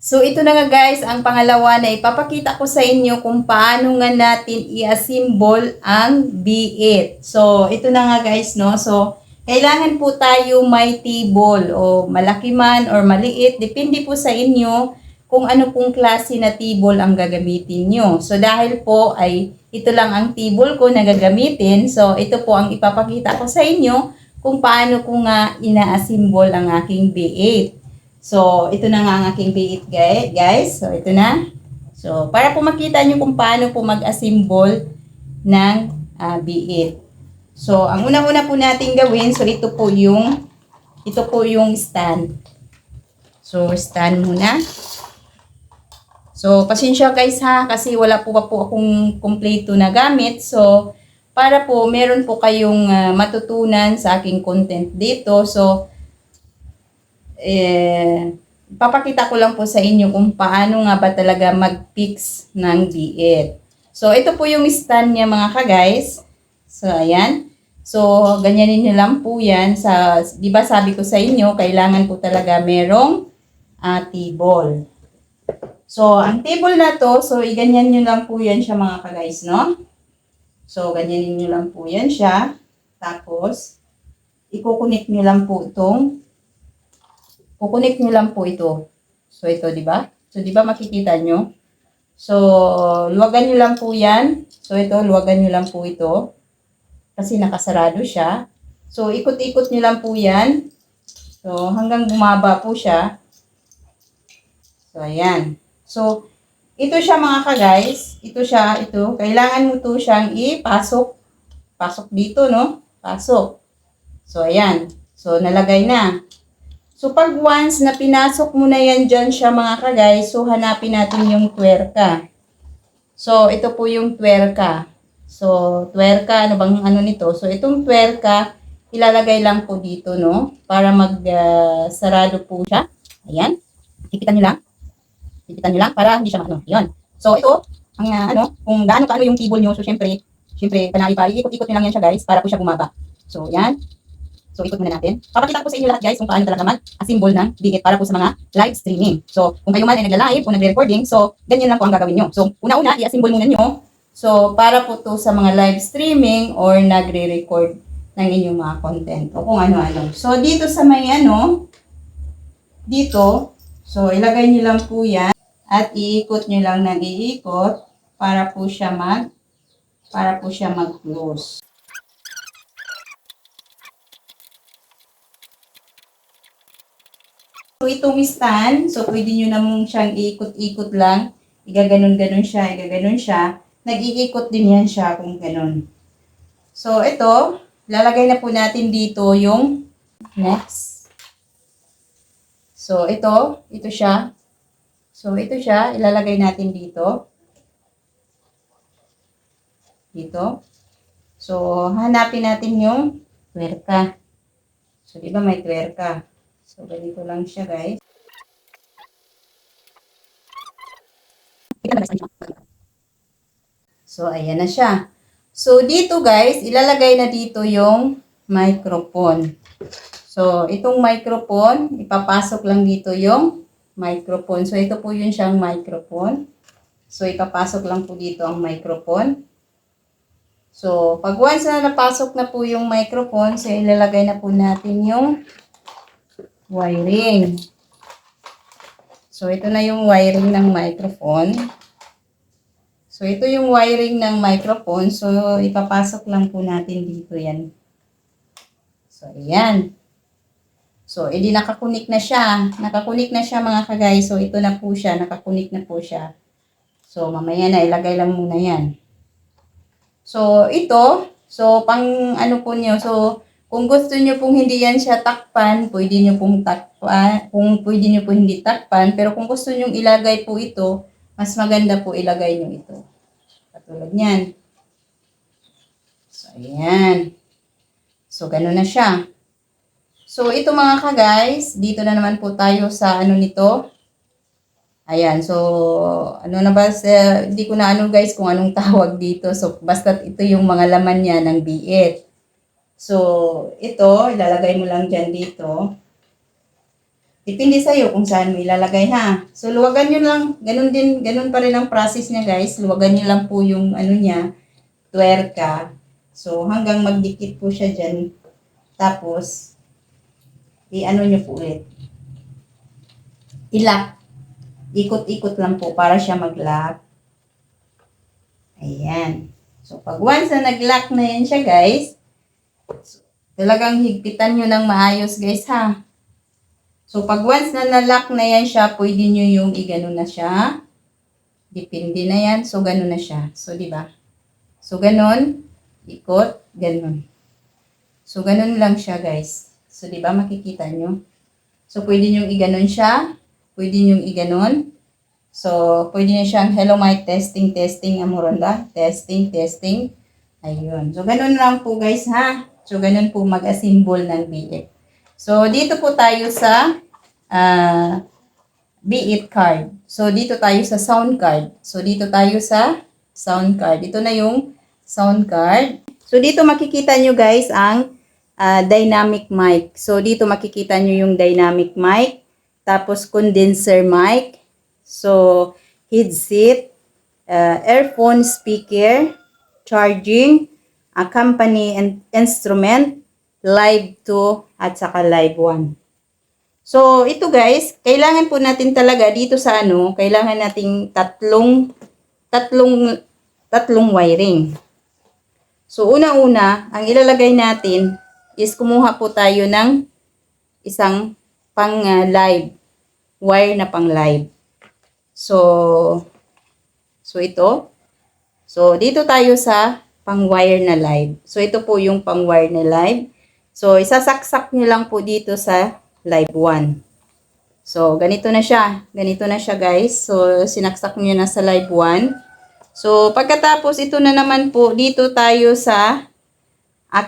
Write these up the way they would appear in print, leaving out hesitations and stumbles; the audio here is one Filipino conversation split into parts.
So ito na nga guys, ang pangalawa na ipapakita ko sa inyo kung paano nga natin i-assemble ang B8. So ito na nga guys, no. So kailangan po tayo may table o malaki man or maliit, depende po sa inyo kung ano pong klase na table ang gagamitin nyo. So dahil po ay ito lang ang table ko na gagamitin, so ito po ang ipapakita ko sa inyo kung paano ko nga ina-assemble ang aking B8. So, ito na nga ang aking B8 guys. So, ito na. So, para po makita nyo kung paano po mag-assemble ng B8. So, ang una-una po natin gawin, so ito po yung stand. So, stand muna. So, pasensya guys ha, kasi wala po pa po akong kompleto na gamit. So, para po meron po kayong matutunan sa aking content dito. So, papakita ko lang po sa inyo kung paano nga ba talaga mag-fix ng B8. So, ito po yung stand niya mga ka-guys. So, ayan. So, ganyanin nyo lang po yan. Di ba sabi ko sa inyo, kailangan po talaga merong table. So, ang table na to, so, iganyan nyo lang po yan siya mga ka-guys, no? So, ganyanin nyo lang po yan siya. Tapos, i-connect nyo lang po itong kukunik nyo lang po ito. So, ito, di ba? So, di ba makikita nyo? So, luwagan nyo lang po yan. So, ito, luwagan nyo lang po ito. Kasi nakasarado siya. So, ikot-ikot nyo lang po yan. So, hanggang bumaba po siya. So, ayan. So, ito siya mga ka-guys. Ito siya, ito. Kailangan mo to siyang ipasok. Pasok dito, no? Pasok. So, ayan. So, nalagay na. So, pag once na pinasok mo na yan dyan siya mga ka-guys, so hanapin natin yung twerka. So, ito po yung twerka. So, twerka, ano bang ano nito? So, itong twerka, ilalagay lang po dito, no? Para mag-sarado po siya. Ayan. Tipitan nyo lang. Tipitan nyo lang para hindi siya ano. Yun. So, ito, ang kung gaano-gaano yung cable nyo. So, syempre, ikot-ikot nyo lang yan siya guys, para po siya bumaba. So, yan. So, ikot muna natin. Papakita ko sa inyo lahat guys kung paano talaga mag-assemble ng B8 para po sa mga live streaming. So, kung kayo man ay nagla-live o nagre-recording, so, ganyan lang po ang gagawin nyo. So, una-una, i-assemble muna nyo. So, para po to sa mga live streaming or nagre-record ng inyong mga content o kung ano-ano. So, dito sa may dito, so, ilagay nyo lang po yan at iikot nyo lang ng iikot para po siya mag-close. So, itong stand, so pwede nyo namang siyang iikot-ikot lang. Igaganon-ganon siya, igaganon siya. Nag-iikot din yan siya kung ganon. So, ito, lalagay na po natin dito yung next. So, ito siya. So, ito siya, ilalagay natin dito. Dito. So, hanapin natin yung twerka. So, di ba may twerka? So, ganito lang siya, guys. So, ayan na siya. So, dito, guys, ilalagay na dito yung microphone. So, itong microphone, ipapasok lang dito yung microphone. So, ito po yun siyang microphone. So, ipapasok lang po dito ang microphone. So, pag once na napasok na po yung microphone, so, ilalagay na po natin yung wiring. So, ito na yung wiring ng microphone. So, ito yung wiring ng microphone. So, ipapasok lang po natin dito yan. So, ayan. So, edi nakakunik na siya. Nakakunik na siya mga ka-guys. So, ito na po siya. Nakakunik na po siya. So, mamaya na. Ilagay lang muna yan. So, ito. So, pang ano po nyo. So, kung gusto nyo pong hindi yan siya takpan, pwede nyo pong takpan. Kung pwede nyo po hindi takpan. Pero kung gusto nyo ilagay po ito, mas maganda po ilagay nyo ito. Katulad nyan. So, ayan. So, gano'n na siya. So, ito mga ka-guys, dito na naman po tayo sa ano nito. Ayan, so, ano na ba, hindi ko na ano guys kung anong tawag dito. So, basta ito yung mga laman niya ng B8. So, ito, ilalagay mo lang dyan dito. Depende sa'yo kung saan mo ilalagay ha. So, luwagan nyo lang. Ganun pa rin ang process niya guys. Luwagan nyo lang po yung ano niya, tuwerka. So, hanggang magdikit po siya dyan. Tapos, i-ano nyo po ulit. I-lock. Ikot-ikot lang po para siya mag-lock. Ayan. So, pag once na nag-lock na yan siya guys, talagang higpitan nyo ng maayos guys ha. So, pag once na na-lock na yan siya, pwede nyo yung i-gano na siya. Depende na yan. So, gano'n na siya. So, di ba? So, gano'n. Ikot. Gano'n. So, gano'n lang siya, guys. So, di ba? Makikita nyo. So, pwede nyo i-ganon siya. Pwede nyo i-ganon. So, pwede nyo siyang hello mic testing, testing. Amoronda. Testing, testing. Ayun. So, gano'n lang po, guys, ha? So, gano'n po mag-assemble ng BF. So, dito po tayo sa Be-it card. So, dito tayo sa sound card. So, dito tayo sa sound card. Ito na yung sound card. So, dito makikita nyo guys ang dynamic mic. So, dito makikita nyo yung dynamic mic. Tapos, condenser mic. So, headset, earphone speaker, charging, company and instrument, live 2, at saka live 1. So, ito guys, kailangan po natin talaga dito sa ano, kailangan nating tatlong wiring. So, una-una, ang ilalagay natin is kumuha po tayo ng isang pang live, wire na pang live. So ito. So, dito tayo sa pang wire na live. So, ito po yung pang wire na live. So, isasaksak nyo lang po dito sa live 1. So, ganito na siya. Ganito na siya, guys. So, sinaksak nyo na sa live 1. So, pagkatapos, ito na naman po, dito tayo sa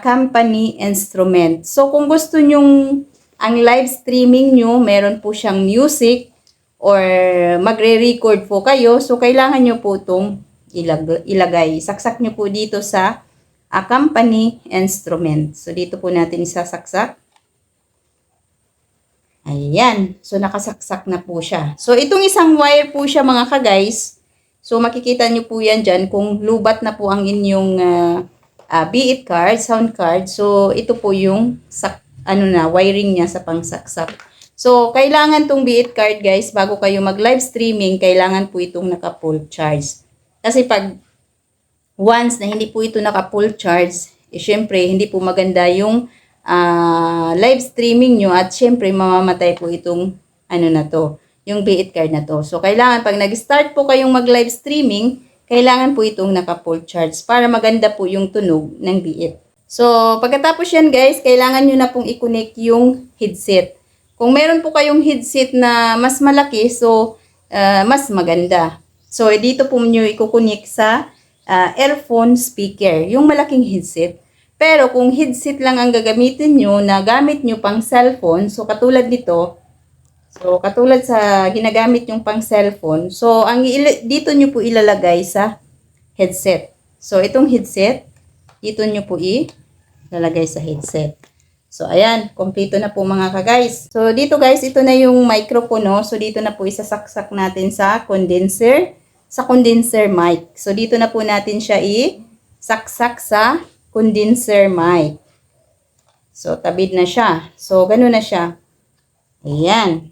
company instrument. So, kung gusto nyong ang live streaming nyo, meron po siyang music or magre-record po kayo. So, kailangan nyo po itong ilagay. Saksak nyo po dito sa company instrument. So, dito po natin isasaksak. Ayan. So, nakasaksak na po siya. So, itong isang wire po siya mga ka-guys. So, makikita nyo po yan dyan kung lubat na po ang inyong Be-it card, sound card. So, ito po yung wiring niya sa pangsaksak. So, kailangan tong Be-it card guys, bago kayo mag-live streaming, kailangan po itong naka-full charge. Kasi pag once na hindi po ito naka-full charge, syempre, hindi po maganda yung live streaming nyo at syempre mamamatay po itong yung Be-it card na to. So, kailangan pag nag-start po kayong mag-live streaming, kailangan po itong naka-full charge para maganda po yung tunog ng Be-it. So, pagkatapos yan guys, kailangan nyo na pong i-connect yung headset. Kung meron po kayong headset na mas malaki, so mas maganda. So, dito po nyo i-connect sa earphone speaker, yung malaking headset. Pero kung headset lang ang gagamitin nyo, na gamit nyo pang cellphone, so katulad nito, so katulad sa ginagamit yung pang cellphone, so dito nyo po ilalagay sa headset. So itong headset, dito nyo po ilalagay sa headset. So ayan, kompleto na po mga ka-guys. So dito guys, ito na yung microphone, no? So dito na po isasaksak natin sa condenser mic. So dito na po natin siya saksak sa condenser mic. So, tabid na siya. So, ganun na siya. Ayan.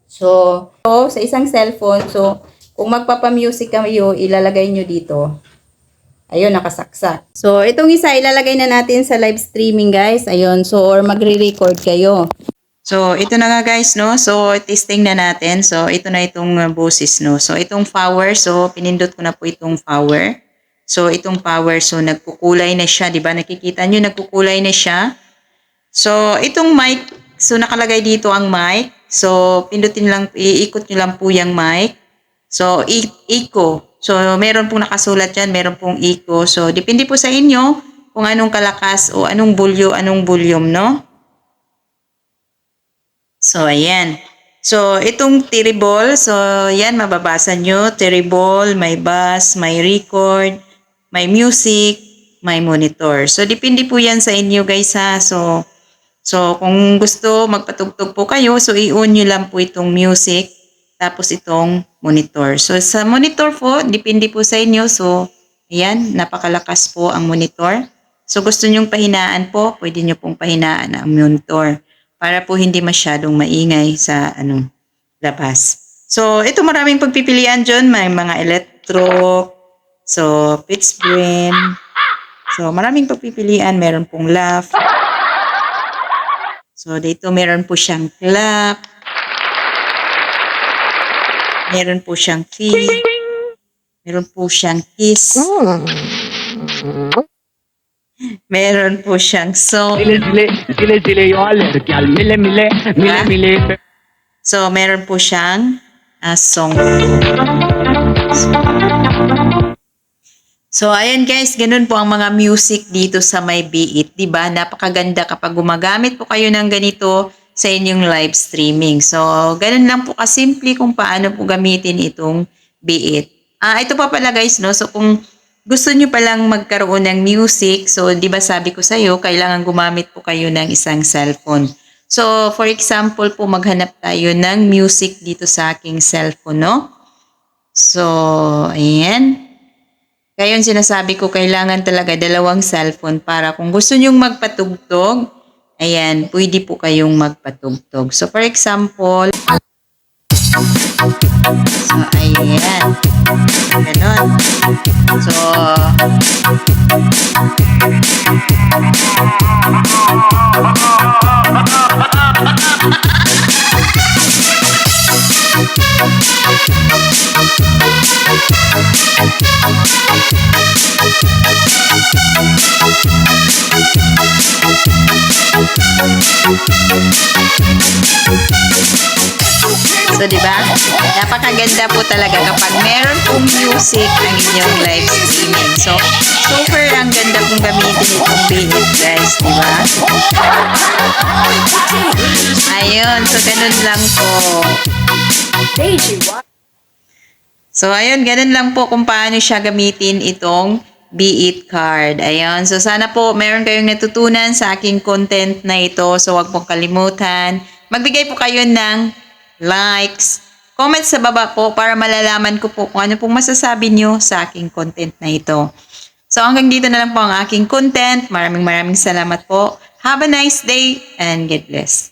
So, sa isang cellphone, so, kung magpapamusic kayo, ilalagay nyo dito. Ayun, nakasaksak. So, itong isa, ilalagay na natin sa live streaming, guys. Ayun, so, or magre-record kayo. So, ito na nga, guys, no? So, testing na natin. So, ito na itong boses, no? So, itong power, so, pinindot ko na po itong power. So, itong power, so, nagkukulay na siya, di ba? Nakikita nyo, nagkukulay na siya. So, itong mic, so, nakalagay dito ang mic. So, pindutin lang, iikot nyo lang po yung mic. So, echo. So, meron pong nakasulat dyan, meron pong echo. So, depende po sa inyo kung anong kalakas o anong volume, no? So, ayan. So, itong terrible, so, yan, mababasa nyo. Terrible, may bass, may record, may music, may monitor. So, depende po yan sa inyo guys ha. So, So, kung gusto magpatugtog po kayo, so i-on nyo lang po itong music, tapos itong monitor. So, sa monitor po, depende po sa inyo. So, ayan, napakalakas po ang monitor. So, gusto nyong pahinaan po, pwede nyo pong pahinaan ang monitor para po hindi masyadong maingay sa labas. So, ito maraming pagpipilian dyan. May mga electro, so, pitch brain. So, maraming pagpipilian. Meron pong laugh. So, dito meron po siyang clap. Meron po siyang key. Meron po siyang kiss. Meron po siyang song. So, meron po siyang song. So, ayan guys, ganun po ang mga music dito sa may Be-it. Diba? Napakaganda kapag gumagamit po kayo ng ganito sa inyong live streaming. So, ganun lang po kasimple kung paano po gamitin itong Be-it. Ito pa pala guys, no? So, kung gusto nyo palang magkaroon ng music, so, di ba sabi ko sa iyo, kailangan gumamit po kayo ng isang cellphone. So, for example po, maghanap tayo ng music dito sa aking cellphone, no? So, ayan. Kaya yung sinasabi ko, kailangan talaga dalawang cellphone para kung gusto nyong magpatugtog, ayan, pwede po kayong magpatugtog. So, for example, so, ayan, ganon. So, so, di ba? Napakaganda po talaga kapag meron pong music ang inyong live streaming. So, super ang ganda pong gamitin itong Be-it, guys, di ba? Ayun, so ganun lang po. So, ayun, ganun lang po kung paano siya gamitin itong Be-it card. Ayun, so sana po meron kayong natutunan sa aking content na ito. So, wag pong kalimutan. Magbigay po kayo ng likes, comment sa baba po para malalaman ko po kung ano pong masasabi nyo sa aking content na ito. So, hanggang dito na lang po ang aking content. Maraming salamat po. Have a nice day and God bless.